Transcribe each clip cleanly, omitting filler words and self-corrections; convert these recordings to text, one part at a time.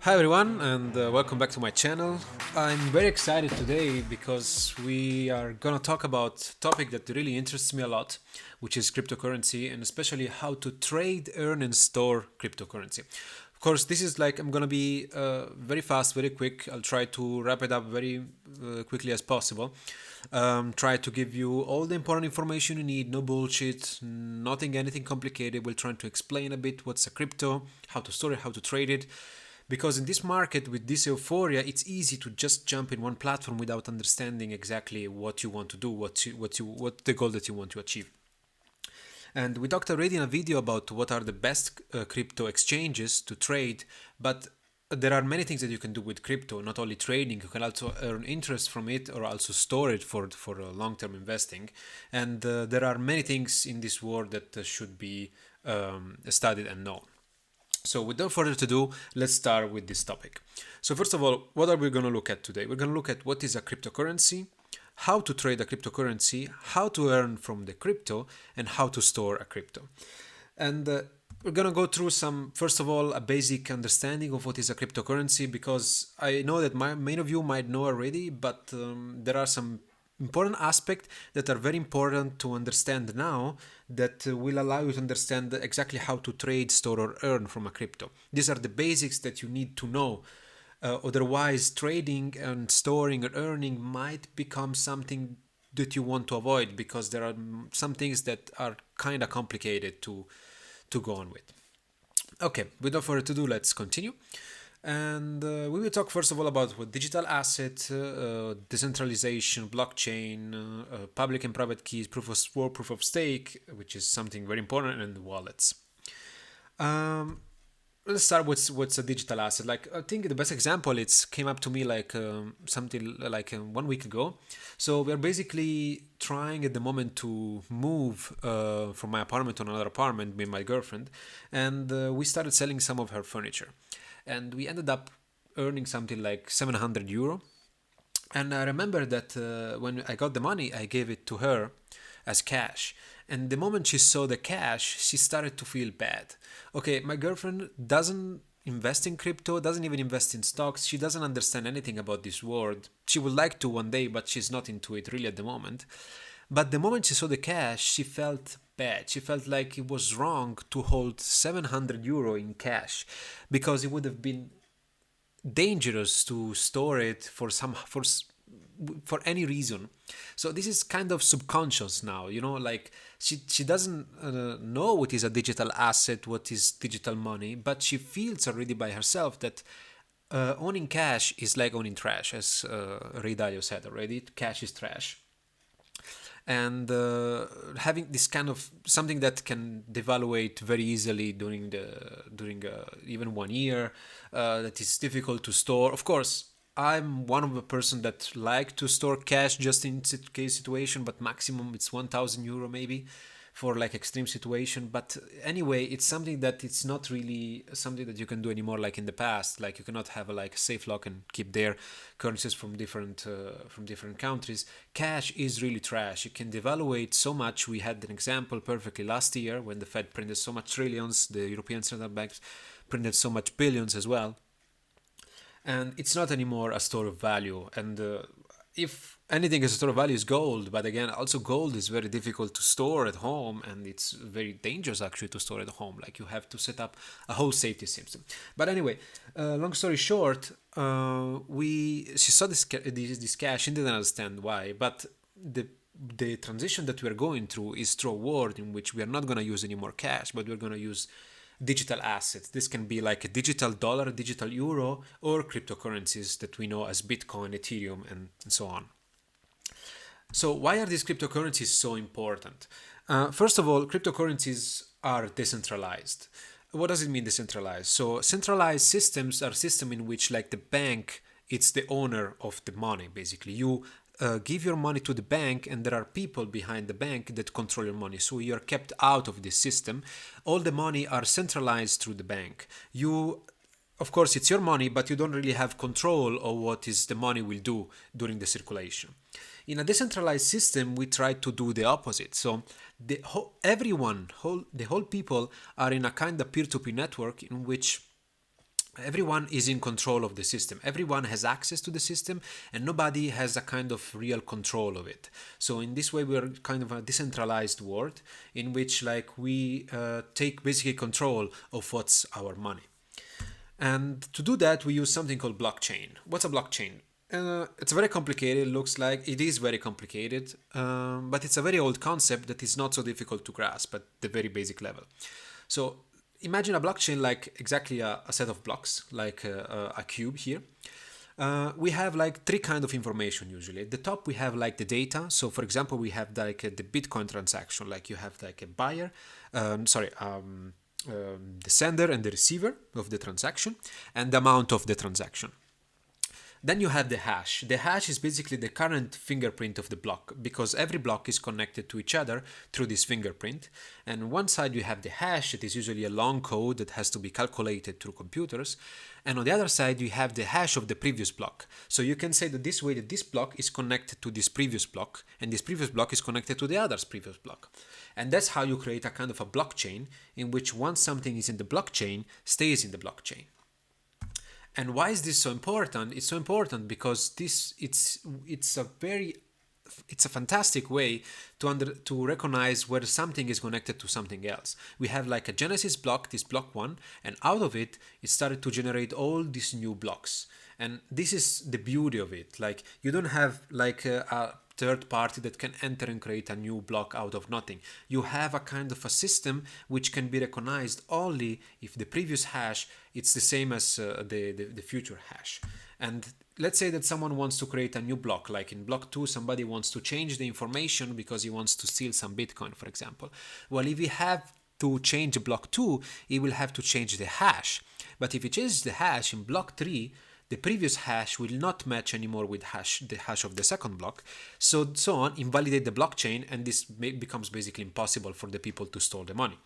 Hi everyone, and welcome back to my channel. I'm very excited today because we are gonna talk about a topic that really interests me a lot, which is cryptocurrency, and especially how to trade, earn, and store cryptocurrency. Of course, this is like I'm gonna be very fast, very quick. I'll try to wrap it up very quickly as possible. Try to give you all the important information you need, no bullshit, nothing, anything complicated. We'll try to explain a bit what's a crypto, how to store it, how to trade it, because in this market with this euphoria it's easy to just jump in one platform without understanding exactly what you want to do, what the goal that you want to achieve. And we talked already in a video about what are the best crypto exchanges to trade, but there are many things that you can do with crypto, not only trading. You can also earn interest from it or also store it for long-term investing. And there are many things in this world that should be studied and known. So without further ado, let's start with this topic. So first of all, what are we going to look at today? We're going to look at what is a cryptocurrency, how to trade a cryptocurrency, how to earn from the crypto, and how to store a crypto. And we're going to go through some, first of all, a basic understanding of what is a cryptocurrency, because I know that many of you might know already, but there are some important aspects that are very important to understand now that will allow you to understand exactly how to trade, store, or earn from a crypto. These are the basics that you need to know. Otherwise, trading and storing or earning might become something that you want to avoid, because there are some things that are kind of complicated to go on with. Okay, without further ado, let's continue. And we will talk first of all about what digital asset, decentralization, blockchain, public and private keys, proof of work, proof of stake, which is something very important, and wallets. Um, let's start with what's a digital asset. Like, I think the best example, it's came up to me like something like 1 week ago. So we're basically trying at the moment to move from my apartment to another apartment with my girlfriend, and we started selling some of her furniture, and we ended up earning something like 700 euro. And I remember that when I got the money, I gave it to her as cash. And the moment she saw the cash, she started to feel bad. Okay, my girlfriend doesn't invest in crypto, doesn't even invest in stocks. She doesn't understand anything about this world. She would like to one day, but she's not into it really at the moment. But the moment she saw the cash, she felt bad. She felt like it was wrong to hold 700 euro in cash, because it would have been dangerous to store it for any reason. So this is kind of subconscious now, like she doesn't know what is a digital asset, what is digital money, but she feels already by herself that owning cash is like owning trash, as Ray Dalio said already. Cash is trash. And having this kind of something that can devaluate very easily during even 1 year, that is difficult to store. Of course, I'm one of the person that like to store cash just in case situation, but maximum it's 1,000 euro maybe for like extreme situation. But anyway, it's something that it's not really something that you can do anymore like in the past. Like you cannot have a like safe lock and keep their currencies from different countries. Cash is really trash. It can devaluate so much. We had an example perfectly last year when the Fed printed so much trillions, the European central banks printed so much billions as well, and it's not anymore a store of value. And if anything is a store of value is gold, but again, also gold is very difficult to store at home, and it's very dangerous actually to store at home. Like you have to set up a whole safety system. But anyway, long story short, we she saw this cash and didn't understand why. But the transition that we are going through is through a world in which we are not going to use any more cash, but we're going to use digital assets. This can be like a digital dollar, digital euro, or cryptocurrencies that we know as Bitcoin, Ethereum, and so on. So why are these cryptocurrencies so important? First of all, cryptocurrencies are decentralized. What does it mean decentralized? So centralized systems are systems in which, like the bank, it's the owner of the money. Basically, you give your money to the bank, and there are people behind the bank that control your money. So you're kept out of this system. All the money are centralized through the bank. Of course, it's your money, but you don't really have control of what is the money will do during the circulation. In a decentralized system, we try to do the opposite. So the whole people are in a kind of peer-to-peer network in which everyone is in control of the system. Everyone has access to the system, and nobody has a kind of real control of it. So in this way, we're kind of a decentralized world in which like we take basically control of what's our money. And to do that, we use something called blockchain. What's a blockchain? It's very complicated. It looks like it is very complicated, but it's a very old concept that is not so difficult to grasp at the very basic level. So imagine a blockchain like exactly a set of blocks, like a cube here. We have like three kind of information usually. At the top we have like the data. So for example, we have like the Bitcoin transaction. Like you have like a buyer, the sender and the receiver of the transaction, and the amount of the transaction. Then you have the hash. The hash is basically the current fingerprint of the block, because every block is connected to each other through this fingerprint. And one side you have the hash, it is usually a long code that has to be calculated through computers. And on the other side you have the hash of the previous block. So you can say that this way that this block is connected to this previous block, and this previous block is connected to the other's previous block. And that's how you create a kind of a blockchain in which once something is in the blockchain, stays in the blockchain. And why is this so important? It's so important because it's a fantastic way to recognize whether something is connected to something else. We have like a genesis block, this block one, and out of it, it started to generate all these new blocks. And this is the beauty of it. Like you don't have like a third party that can enter and create a new block out of nothing. You have a kind of a system which can be recognized only if the previous hash it's the same as the future hash. And let's say that someone wants to create a new block, like in block 2 somebody wants to change the information because he wants to steal some Bitcoin, for example. Well, if he have to change block 2, he will have to change the hash. But if he changes the hash in block 3, the previous hash will not match anymore with the hash of the second block, so on, invalidate the blockchain, and this becomes basically impossible for the people to store the money.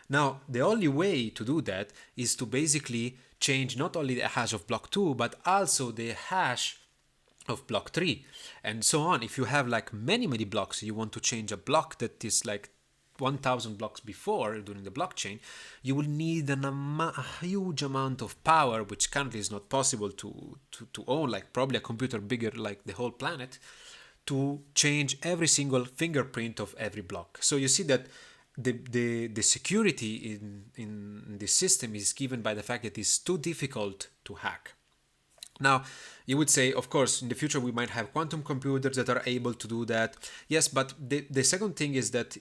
Now, the only way to do that is to basically change not only the hash of block 2, but also the hash of block 3, and so on. If you have like many blocks, you want to change a block that is like 1000 blocks before during the blockchain, you will need a huge amount of power, which currently is not possible to own, like probably a computer bigger like the whole planet, to change every single fingerprint of every block. So you see that the security in this system is given by the fact that it's too difficult to hack. Now, you would say, of course, in the future we might have quantum computers that are able to do that. Yes, but the second thing is that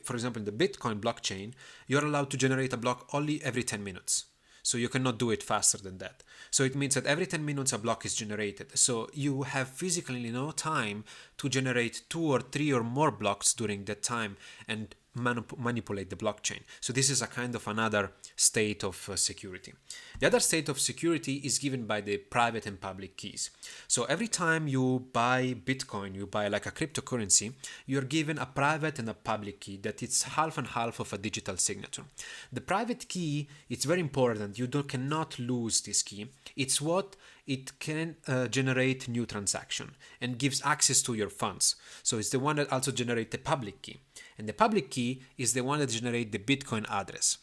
for example, in the Bitcoin blockchain, you're allowed to generate a block only every 10 minutes. So you cannot do it faster than that. So it means that every 10 minutes a block is generated. So you have physically no time to generate 2 or 3 or more blocks during that time and manipulate the blockchain. So this is a kind of another state of security. The other state of security is given by the private and public keys. So every time you buy Bitcoin, you buy like a cryptocurrency, you're given a private and a public key that it's half and half of a digital signature. The private key, it's very important. You cannot lose this key. It's what it can generate new transaction and gives access to your funds. So it's the one that also generates the public key. And the public key is the one that generates the Bitcoin address.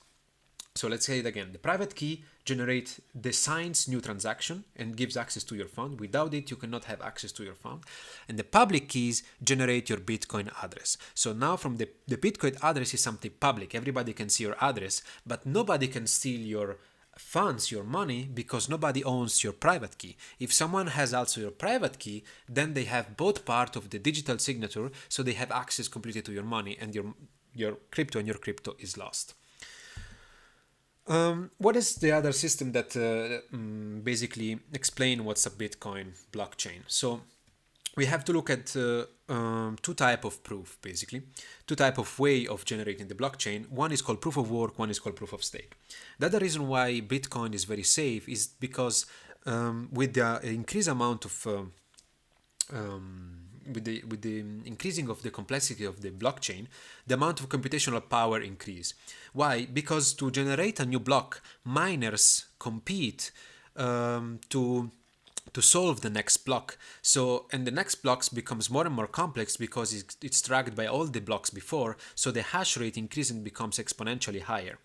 So let's say it again. The private key generates the signs new transaction and gives access to your fund. Without it, you cannot have access to your fund. And the public keys generate your Bitcoin address. So now from the Bitcoin address is something public. Everybody can see your address, but nobody can steal your funds, your money, because nobody owns your private key. If someone has also your private key, then they have both part of the digital signature, so they have access completely to your money, and your crypto is lost. What is the other system that basically explain what's a Bitcoin blockchain? So we have to look at two type of proof, basically. Two type of way of generating the blockchain. One is called proof of work, one is called proof of stake. The other reason why Bitcoin is very safe is because with the increased amount of with the increasing of the complexity of the blockchain, the amount of computational power increase. Why? Because to generate a new block, miners compete to solve the next block. So, and the next blocks becomes more and more complex because it's tracked by all the blocks before, so the hash rate increases and becomes exponentially higher.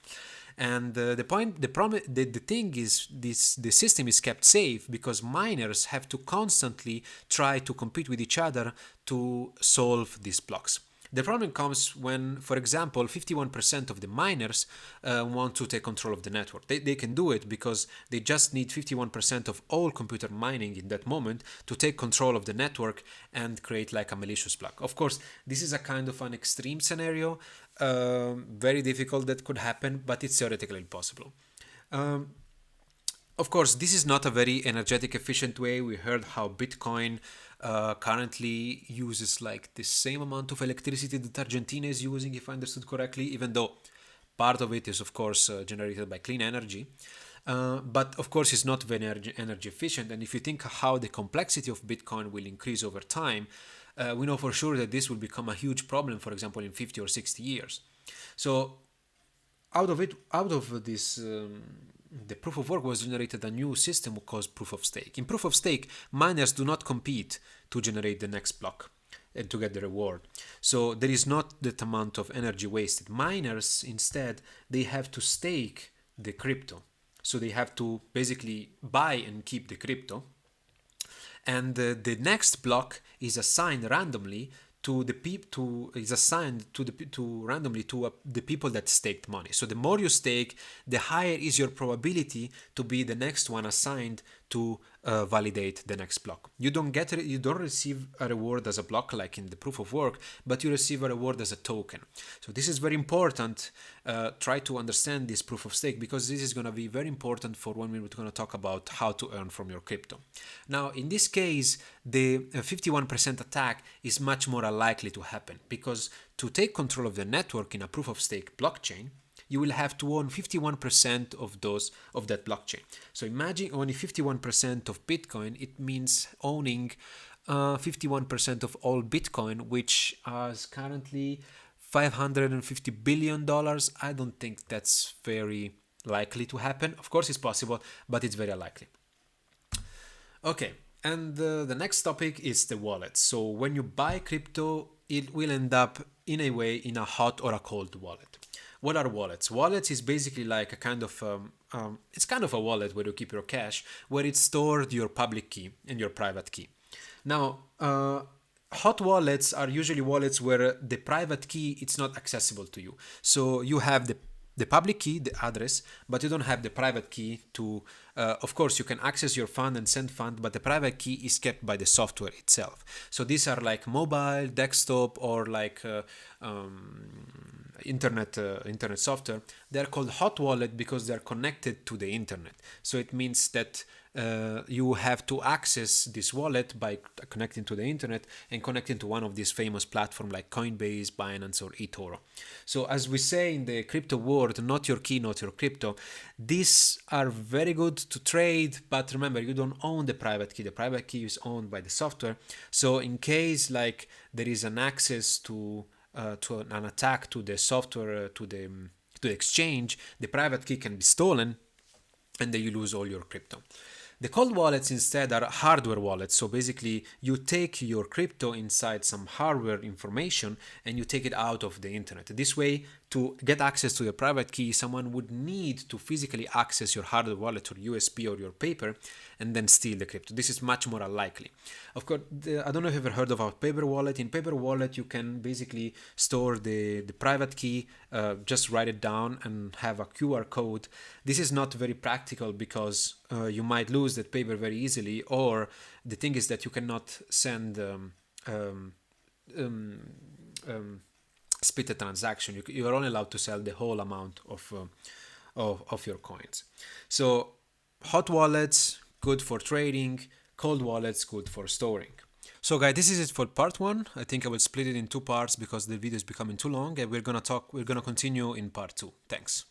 And the thing is, the system is kept safe because miners have to constantly try to compete with each other to solve these blocks. The problem comes when, for example, 51% of the miners want to take control of the network. They can do it because they just need 51% of all computer mining in that moment to take control of the network and create like a malicious block. Of course, this is a kind of an extreme scenario, very difficult that could happen, but it's theoretically possible. Um, of course, this is not a very energetic efficient way. We heard how Bitcoin currently uses like the same amount of electricity that Argentina is using, if I understood correctly, even though part of it is of course generated by clean energy. But of course it's not very energy efficient, and if you think how the complexity of Bitcoin will increase over time, we know for sure that this will become a huge problem, for example, in 50 or 60 years. So out of this, the proof of work was generated a new system called proof of stake. In proof of stake, miners do not compete to generate the next block and to get the reward. So there is not that amount of energy wasted. Miners, instead, they have to stake the crypto. So they have to basically buy and keep the crypto, and the next block is assigned randomly to the the people that staked money. So the more you stake, the higher is your probability to be the next one assigned to validate the next block. You don't receive a reward as a block like in the proof of work, but you receive a reward as a token. So this is very important. Try to understand this proof of stake, because this is going to be very important for when we're going to talk about how to earn from your crypto. Now, in this case, the 51% attack is much more likely to happen, because to take control of the network in a proof of stake blockchain, you will have to own 51% of that blockchain. So imagine owning 51% of Bitcoin. It means owning 51% of all Bitcoin, which is currently $550 billion. I don't think that's very likely to happen. Of course, it's possible, but it's very unlikely. Okay, and the next topic is the wallet. So when you buy crypto, it will end up in a way in a hot or a cold wallet. What are wallets? Wallets is basically like a kind of it's kind of a wallet where you keep your cash, where it's stored your public key and your private key. Now, hot wallets are usually wallets where the private key it's not accessible to you. So you have the public key, the address, but you don't have the private key to, of course, you can access your fund and send fund, but the private key is kept by the software itself. So these are like mobile, desktop, or like internet software. They're called hot wallet because they're connected to the internet. So it means that you have to access this wallet by connecting to the internet and connecting to one of these famous platforms like Coinbase, Binance, or eToro. So as we say in the crypto world, not your key, not your crypto. These are very good to trade, but remember, you don't own the private key. The private key is owned by the software. So in case like there is an access to an attack to the software, to the exchange, the private key can be stolen, and then you lose all your crypto. The cold wallets instead are hardware wallets. So basically you take your crypto inside some hardware information and you take it out of the internet. This way, to get access to your private key, someone would need to physically access your hardware wallet or USB or your paper and then steal the crypto. This is much more unlikely. Of course, I don't know if you've ever heard of a paper wallet. In paper wallet, you can basically store the private key, just write it down and have a QR code. This is not very practical because you might lose that paper very easily, or the thing is that you cannot send split a transaction. You are only allowed to sell the whole amount of your coins. So hot wallets, good for trading. Cold wallets, good for storing. So guys, this is it for part 1. I think I will split it in 2 parts because the video is becoming too long, and we're gonna continue in part 2. Thanks.